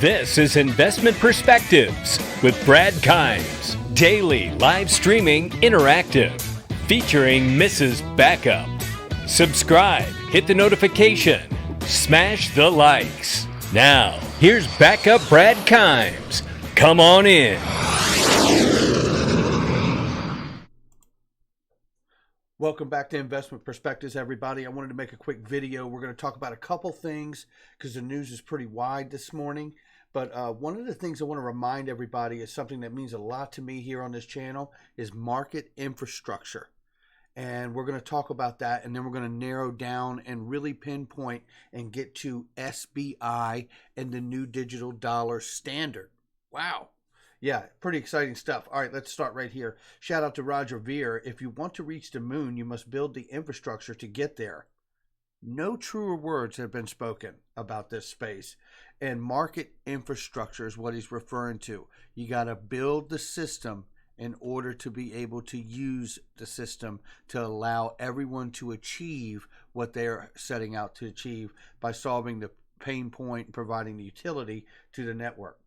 This is Investment Perspectives with Brad Kimes. Daily live streaming interactive. Featuring Mrs. Backup. Subscribe, hit the notification, smash the likes. Now, here's Backup Brad Kimes. Come on in. Welcome back to Investment Perspectives, everybody. I wanted to make a quick video. We're going to talk about a couple things because the news is pretty wide this morning. But one of the things I want to remind everybody is something that means a lot to me here on this channel is market infrastructure. And we're going to talk about that, and then we're going to narrow down and really pinpoint and get to SBI and the new digital dollar standard. Wow. Yeah, pretty exciting stuff. All right, let's start right here. Shout out to Roger Ver. If you want to reach the moon, you must build the infrastructure to get there. No truer words have been spoken about this space. And market infrastructure is what he's referring to. You got to build the system in order to be able to use the system to allow everyone to achieve what they're setting out to achieve by solving the pain point and providing the utility to the network.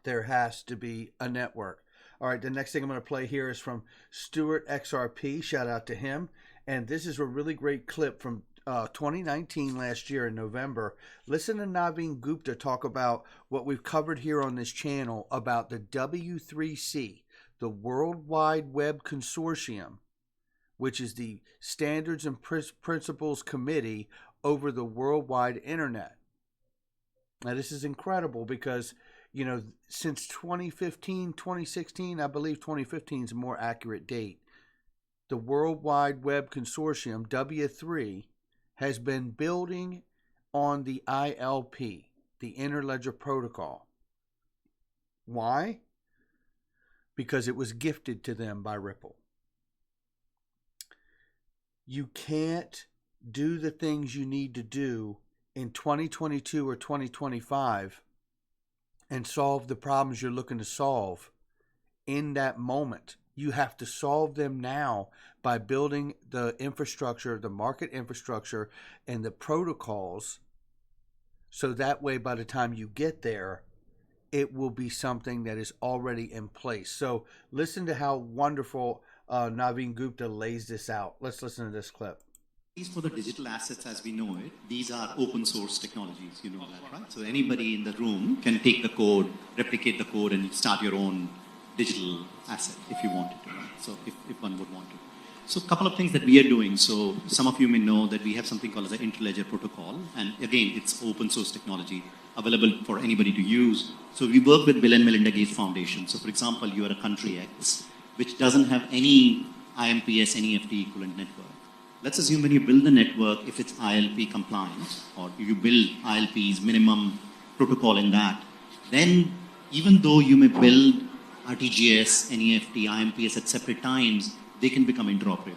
There has to be a network. All right, the next thing I'm going to play here is from Stuart XRP. Shout out to him. And this is a really great clip from 2019 last year in November. Listen to Naveen Gupta talk about what we've covered here on this channel about the W3C, the World Wide Web Consortium, which is the Standards and Principles Committee over the worldwide internet. Now, this is incredible because, you know, since 2015, 2016, I believe 2015 is a more accurate date, the World Wide Web Consortium, W3, has been building on the ILP, the Interledger Protocol. Why? Because it was gifted to them by Ripple. You can't do the things you need to do in 2022 or 2025 and solve the problems you're looking to solve in that moment. You have to solve them now by building the infrastructure, the market infrastructure, and the protocols. So that way, by the time you get there, it will be something that is already in place. So listen to how wonderful Naveen Gupta lays this out. Let's listen to this clip. For the digital assets as we know it, these are open source technologies, you know that, right? So anybody in the room can take the code, replicate the code, and start your own digital asset if you wanted to, right? So if one would want to. So a couple of things that we are doing. So some of you may know that we have something called as the Interledger Protocol. And again, it's open source technology available for anybody to use. So we work with Bill and Melinda Gates Foundation. So for example, you are a country X, which doesn't have any IMPS, NEFT equivalent network. Let's assume when you build the network, if it's ILP compliant, or you build ILP's minimum protocol in that, then even though you may build RTGS, NEFT, IMPS at separate times, they can become interoperable.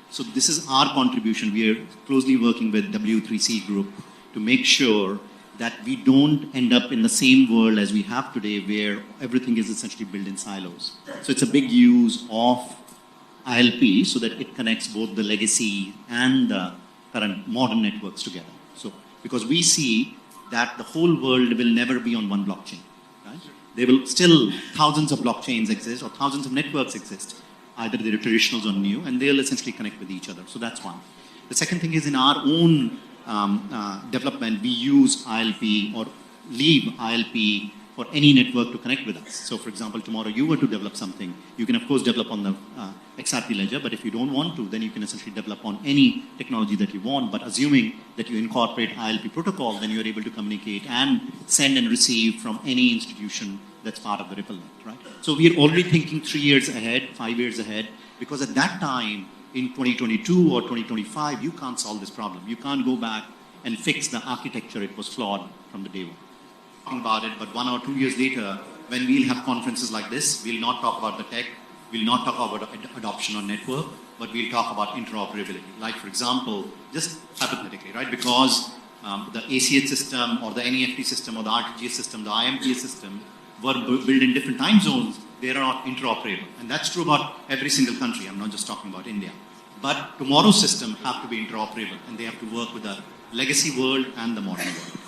So this is our contribution. We are closely working with W3C group to make sure that we don't end up in the same world as we have today where everything is essentially built in silos. So it's a big use of ILP so that it connects both the legacy and the current modern networks together. So because we see that the whole world will never be on one blockchain, right? There will still thousands of blockchains exist or thousands of networks exist. Either they're traditionals or new, and they'll essentially connect with each other. So that's one. The second thing is in our own development, we use ILP or leave ILP for any network to connect with us. So for example, tomorrow you were to develop something, you can of course develop on the XRP ledger, but if you don't want to, then you can essentially develop on any technology that you want, but assuming that you incorporate ILP protocol, then you're able to communicate and send and receive from any institution that's part of the Ripple net, right? So we are already thinking 3 years ahead, 5 years ahead, because at that time, in 2022 or 2025, you can't solve this problem. You can't go back and fix the architecture. It was flawed from the day one. Talking about it, but 1 or 2 years later, when we'll have conferences like this, we'll not talk about the tech, we'll not talk about adoption on network, but we'll talk about interoperability. Like for example, just hypothetically, right? Because the ACH system or the NEFT system or the RTGS system, the IMPS system were built in different time zones, they are not interoperable. And that's true about every single country. I'm not just talking about India. But tomorrow's system have to be interoperable, and they have to work with the legacy world and the modern world.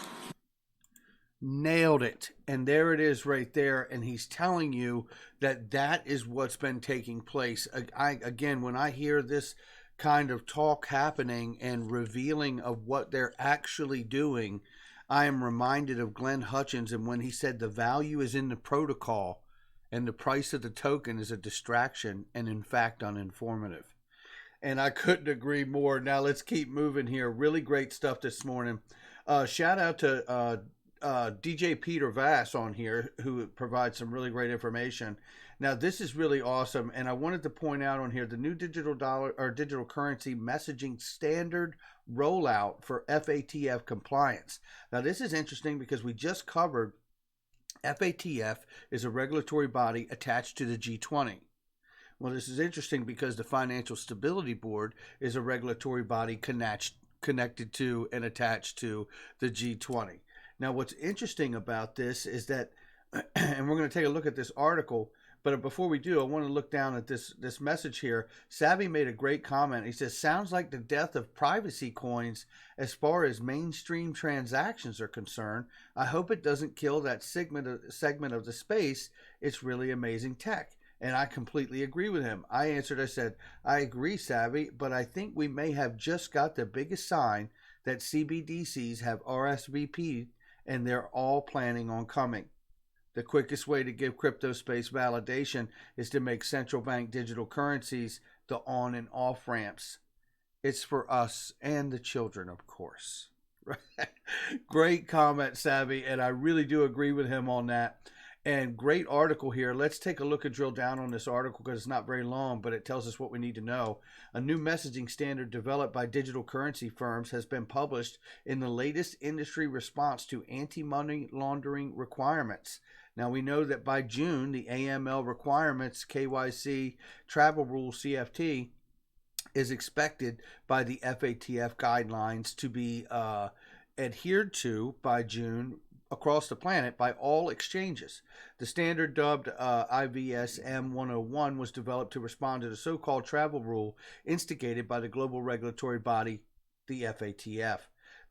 Nailed it. And there it is right there. And he's telling you that that is what's been taking place. Again, when I hear this kind of talk happening and revealing of what they're actually doing, I am reminded of Glenn Hutchins and when he said the value is in the protocol and the price of the token is a distraction and in fact uninformative. And I couldn't agree more. Now let's keep moving here. Really great stuff this morning. Shout out to DJ Peter Vass on here, who provides some really great information. Now this is really awesome, and I wanted to point out on here the new digital dollar or digital currency messaging standard rollout for FATF compliance. Now this is interesting because we just covered FATF is a regulatory body attached to the G20. Well, this is interesting because the Financial Stability Board is a regulatory body connected to and attached to the G20. Now, what's interesting about this is that, and we're going to take a look at this article, but before we do, I want to look down at this message here. Savvy made a great comment. He says, sounds like the death of privacy coins as far as mainstream transactions are concerned. I hope it doesn't kill that segment of the space. It's really amazing tech. And I completely agree with him. I answered, I said, I agree, Savvy, but I think we may have just got the biggest sign that CBDCs have RSVP and they're all planning on coming. The quickest way to give crypto space validation is to make central bank digital currencies the on and off ramps. It's for us and the children, of course. Great comment, Savvy, and I really do agree with him on that. And great article here. Let's take a look and drill down on this article because it's not very long, but it tells us what we need to know. A new messaging standard developed by digital currency firms has been published in the latest industry response to anti-money laundering requirements. Now, we know that by June, the AML requirements, KYC, travel rule, CFT, is expected by the FATF guidelines to be adhered to by June across the planet by all exchanges. The standard dubbed IVSM 101 was developed to respond to the so-called travel rule instigated by the global regulatory body, the FATF.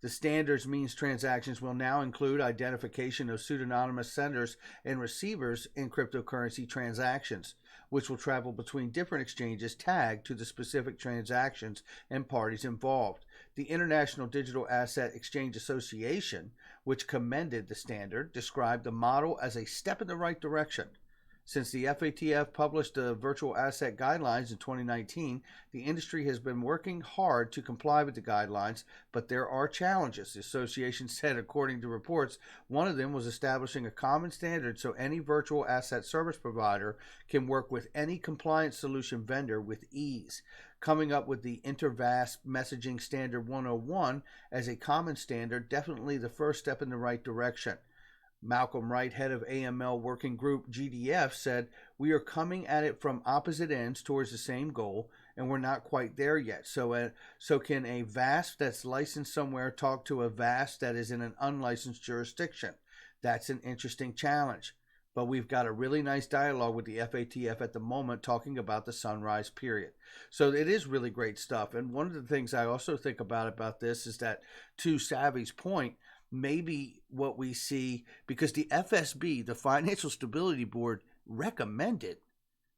The standards means transactions will now include identification of pseudonymous senders and receivers in cryptocurrency transactions, which will travel between different exchanges tagged to the specific transactions and parties involved. The International Digital Asset Exchange Association, which commended the standard, described the model as a step in the right direction. Since the FATF published the virtual asset guidelines in 2019, the industry has been working hard to comply with the guidelines, but there are challenges. The association said, according to reports, one of them was establishing a common standard so any virtual asset service provider can work with any compliance solution vendor with ease. Coming up with the InterVAS Messaging Standard 101 as a common standard, definitely the first step in the right direction. Malcolm Wright, head of AML Working Group GDF, said, we are coming at it from opposite ends towards the same goal, and we're not quite there yet. So can a VAS that's licensed somewhere talk to a VAS that is in an unlicensed jurisdiction? That's an interesting challenge. But we've got a really nice dialogue with the FATF at the moment talking about the sunrise period. So it is really great stuff. And one of the things I also think about this is that, to Savvy's point, maybe what we see, because the FSB, the Financial Stability Board, recommended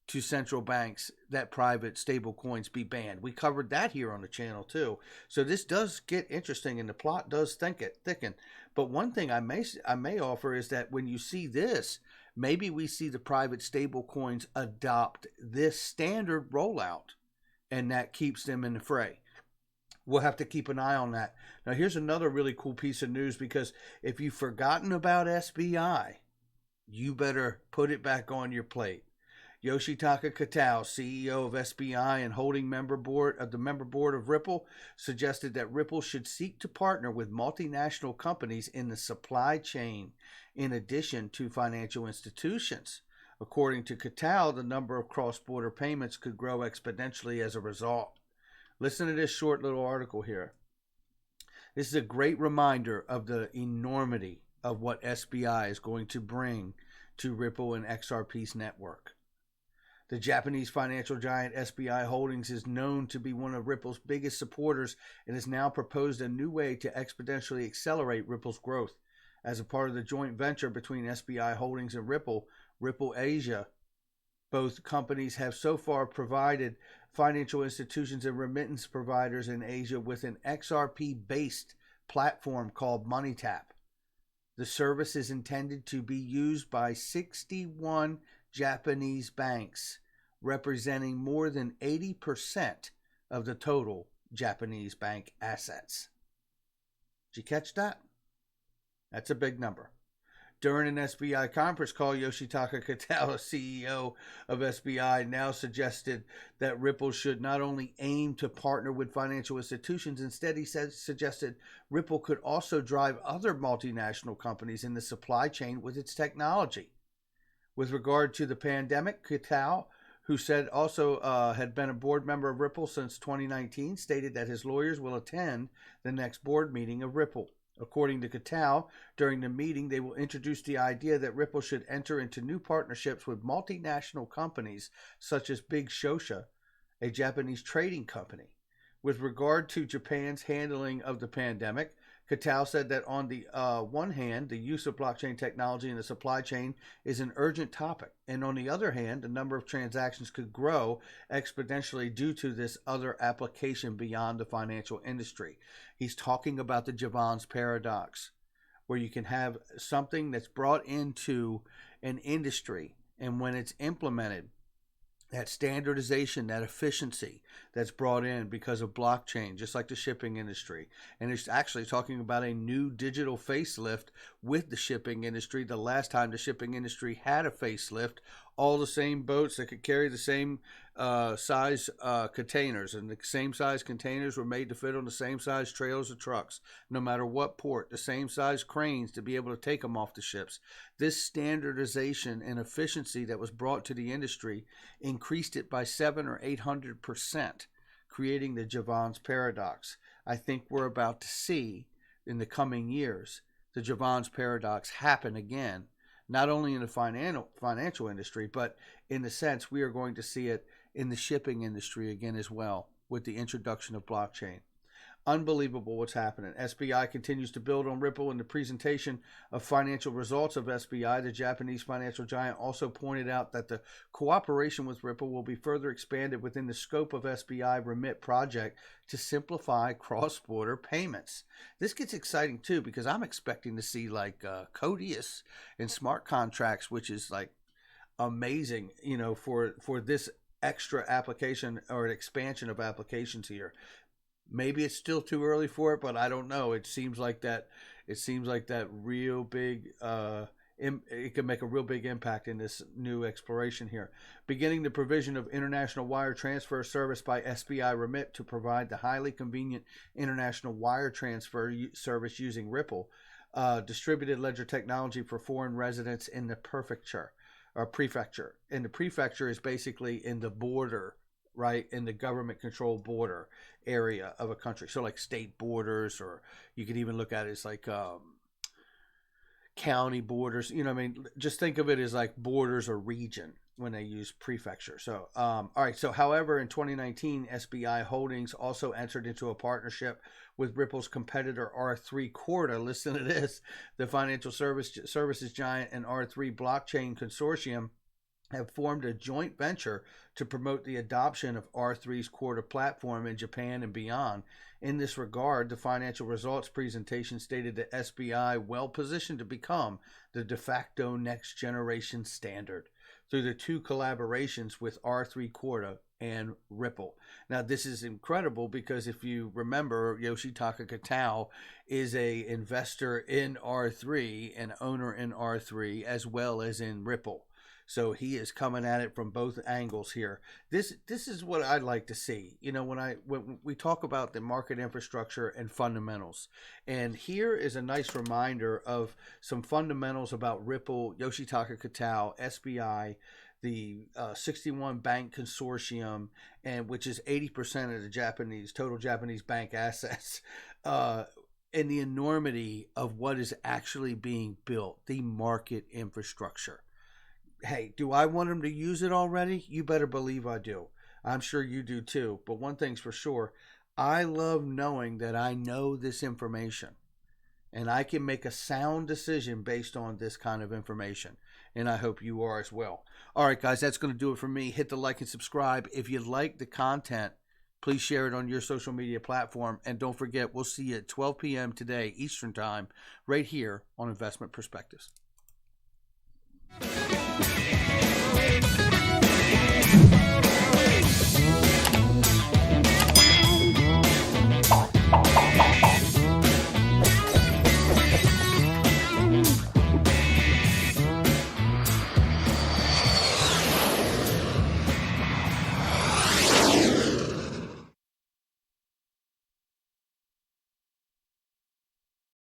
to central banks that private stable coins be banned. We covered that here on the channel too. So this does get interesting and the plot does thicken. But one thing I may offer is that when you see this, maybe we see the private stable coins adopt this standard rollout and that keeps them in the fray. We'll have to keep an eye on that. Now, here's another really cool piece of news, because if you've forgotten about SBI, you better put it back on your plate. Yoshitaka Kitao, CEO of SBI and holding member board of Ripple, suggested that Ripple should seek to partner with multinational companies in the supply chain, in addition to financial institutions. According to Kitao, the number of cross-border payments could grow exponentially as a result. Listen to this short little article here. This is a great reminder of the enormity of what SBI is going to bring to Ripple and XRP's network. The Japanese financial giant SBI Holdings is known to be one of Ripple's biggest supporters and has now proposed a new way to exponentially accelerate Ripple's growth. As a part of the joint venture between SBI Holdings and Ripple Asia, both companies have so far provided financial institutions and remittance providers in Asia with an XRP-based platform called MoneyTap. The service is intended to be used by 61 Japanese banks, representing more than 80% of the total Japanese bank assets. Did you catch that? That's a big number. During an SBI conference call, Yoshitaka Kitao, CEO of SBI, now suggested that Ripple should not only aim to partner with financial institutions, instead he suggested Ripple could also drive other multinational companies in the supply chain with its technology. With regard to the pandemic, Kitao, who said also had been a board member of Ripple since 2019, stated that his lawyers will attend the next board meeting of Ripple. According to Kitao, during the meeting, they will introduce the idea that Ripple should enter into new partnerships with multinational companies such as Big Shosha, a Japanese trading company. With regard to Japan's handling of the pandemic, Kitao said that on the one hand, the use of blockchain technology in the supply chain is an urgent topic. And on the other hand, the number of transactions could grow exponentially due to this other application beyond the financial industry. He's talking about the Jevons Paradox, where you can have something that's brought into an industry, and when it's implemented, that standardization, that efficiency that's brought in because of blockchain, just like the shipping industry. And it's actually talking about a new digital facelift with the shipping industry. The last time the shipping industry had a facelift, all the same boats that could carry the same size containers, and the same size containers were made to fit on the same size trailers or trucks, no matter what port, the same size cranes to be able to take them off the ships. This standardization and efficiency that was brought to the industry increased it by 700 or 800%, creating the Jevons Paradox. I think we're about to see in the coming years the Jevons Paradox happen again, not only in the financial industry, but in the sense we are going to see it in the shipping industry again as well with the introduction of blockchain. Unbelievable what's happening. SBI continues to build on Ripple. In the presentation of financial results of SBI, the Japanese financial giant also pointed out that the cooperation with Ripple will be further expanded within the scope of SBI Remit project to simplify cross-border payments. This gets exciting too, because I'm expecting to see like Codius and smart contracts, which is like amazing, you know, for this extra application or an expansion of applications here. Maybe it's still too early for it, but I don't know. It seems like that. It seems like that real big. It can make a real big impact in this new exploration here. Beginning the provision of international wire transfer service by SBI Remit to provide the highly convenient international wire transfer service using Ripple, distributed ledger technology for foreign residents in the prefecture. And the prefecture is basically in the border, right, in the government-controlled border area of a country. So like state borders, or you could even look at it as like county borders. You know what I mean? Just think of it as like borders or region when they use prefecture. So, all right. So, however, in 2019, SBI Holdings also entered into a partnership with Ripple's competitor R3 Corda. Listen to this. The financial services giant and R3 blockchain consortium have formed a joint venture to promote the adoption of R3's Corda platform in Japan and beyond. In this regard, the financial results presentation stated that SBI well positioned to become the de facto next generation standard through the two collaborations with R3 Corda and Ripple. Now, this is incredible because if you remember, Yoshitaka Kitao is a investor in R3 and owner in R3 as well as in Ripple. So he is coming at it from both angles here. This is what I'd like to see. You know, when we talk about the market infrastructure and fundamentals, and here is a nice reminder of some fundamentals about Ripple, Yoshitaka Kitao, SBI, the 61 bank consortium, and which is 80% of the total Japanese bank assets. And the enormity of what is actually being built, the market infrastructure. Hey, do I want them to use it already? You better believe I do. I'm sure you do too. But one thing's for sure, I love knowing that I know this information. and I can make a sound decision based on this kind of information. And I hope you are as well. All right, guys, that's going to do it for me. Hit the like and subscribe. If you like the content, please share it on your social media platform. And don't forget, we'll see you at 12 p.m. today, Eastern Time, right here on Investment Perspectives.